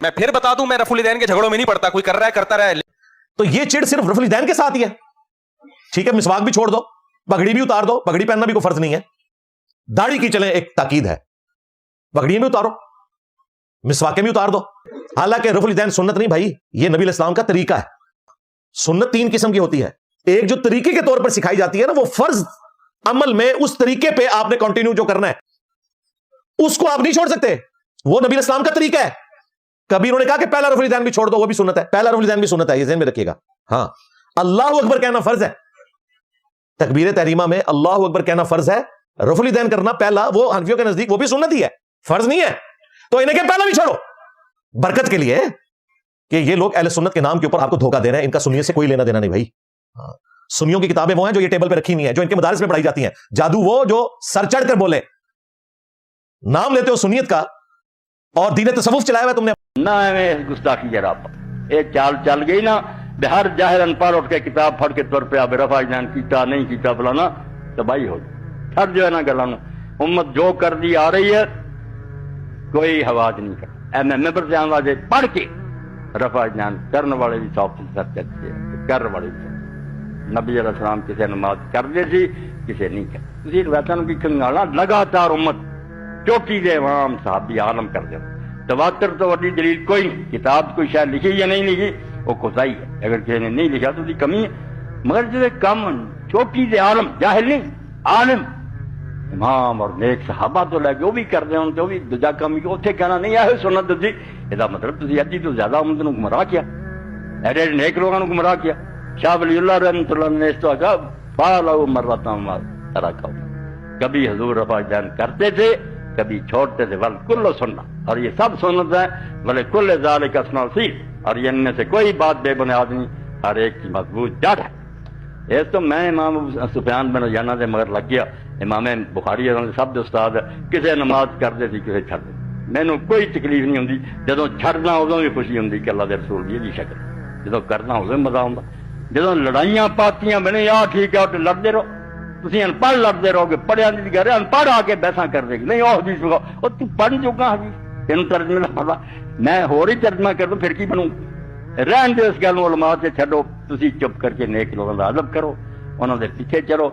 میں پھر بتا دوں میں رفع الیدین کے جھگڑوں میں نہیں پڑتا، کوئی کر رہا ہے کرتا رہا ہے. تو یہ چڑ صرف رفع الیدین کے ساتھ ہی ہے. ٹھیک ہے، مسواک بھی چھوڑ دو، پگڑی بھی اتار دو، پگڑی پہننا بھی کوئی فرض نہیں ہے. داڑھی کی چلیں ایک تاکید ہے، پگڑی بھی اتارو، مسواکیں بھی اتار دو. حالانکہ رفع الیدین سنت نہیں بھائی، یہ نبی علیہ السلام کا طریقہ ہے. سنت تین قسم کی ہوتی ہے. ایک جو طریقے کے طور پر سکھائی جاتی ہے نا، وہ فرض عمل میں اس طریقے پہ آپ نے کنٹینیو جو کرنا ہے اس کو آپ نہیں چھوڑ سکتے، وہ نبی علیہ السلام کا طریقہ ہے. کبھی انہوں نے کہا کہ پہلا رفع الیدین بھی چھوڑ دو، وہ بھی سنت ہے. پہلا رفع الیدین بھی سنت ہے، یہ ذہن میں رکھیے گا. ہاں، اللہ اکبر کہنا فرض ہے. تکبیر تحریمہ میں اللہ اکبر کہنا فرض ہے. رفع الیدین کرنا پہلا، وہ حنفیوں کے نزدیک وہ بھی سنت ہی ہے، فرض نہیں ہے. تو انہیں کہ پہلا بھی چھوڑو برکت کے لیے، کہ یہ لوگ اہل سنت کے نام کے اوپر آپ کو دھوکہ دے رہے ہیں. ان کا سنیت سے کوئی لینا دینا نہیں بھائی. سنیوں کی کتابیں وہ ہیں جو یہ ٹیبل پہ رکھی ہوئی ہیں، جو ان کے مدارس میں پڑھائی جاتی ہیں. جادو وہ جو سر چڑھ کر بولے. نام لیتے ہو سنیت کا اور دین تصوف چلایا ہوا تم نے. نہ گستاخی جراب ایک چال چل گئی نا، بہر جاہر ان پڑھ اٹھ کے کتاب پڑھ کے طور پہ اب رفع الیدین کیتا نہیں کیتا بلانا تباہی ہو گئی. ہر جو ہے نا گلاں امت جو کر دی آ رہی ہے، کوئی حواج نہیں کر. ممبر سے آنے والے پڑھ کے رفع الیدین کرنے والے بھی سب سے سر چکتے کر والے بھی. نبی علیہ السلام کسی نماز کر دے سی، کسی نہیں کر. تسی روایتاں کی کنگالا لگاتار امت چوکی دے امام صحابی عالم کر دے. تواتر تو وڈی دلیل کوئی نہیں. کتاب کوئی شاید لکھی یا نہیں لکھی وہ کوتاہی ہے. اگر کسی نے نہیں لکھا تو اس کی کمی ہے. مگر جیسے کم چوکی دے عالم، جاہل نہیں عالم، امام اور نیک صحابہ تو لے کے وہ بھی کر دیں ان تو بھی دوجا کمی کو اتنے کہنا نہیں ہے سنت دی. یہ مطلب تسی ادھی تو زیادہ امت نو گمراہ کیا، ایڈے نیک لوگوں نے گمراہ کیا. شاہ ولی اللہ رحمۃ اللہ نے اس تو کہا فالو مرتاں ترکا. کبھی حضور رفع الیدین کرتے تھے، کبھی چھوڑتے تھے. ول کل سننا، اور یہ سب سنت ہے. بلے کل ذالک اسمع سی، اور یہ ان میں سے کوئی بات بے بنیاد نہیں، ہر ایک کی مضبوط جڑ ہے. اس تو میں امام سفیان بن عیینہ دے مگر لگ گیا. امام بخاری سب دے استاد کسے نماز کرتے تھی کسے چھڑ دے. مینوں کوئی تکلیف نہیں ہوندی. جدوں چھڑنا ادوں بھی خوشی ہوندی کہ اللہ دے رسول دی شکل. جدوں کرنا ادوں مزہ آਉਂدا. جدوں لڑائیاں پاتیاں بنے آ ٹھیک ہے لڑتے رہو. تسی ان پڑھ لڑتے رہو گے، پڑھیا نہیں کہہ رہے ان پڑھ آ کے بحثاں کر دے گی. نہیں وہ حدیث لگاؤ، اور تو پڑھ چکا حدیث تینوں ترجمے کا پتا. میں ہور ہی ترجمہ کر دوں پھر کی بنوں. رہن دے اس گل علماء سے چھڈو. تسی چپ کر کے نیک لوگوں کا ادب کرو، انہوں دے پیچھے چلو.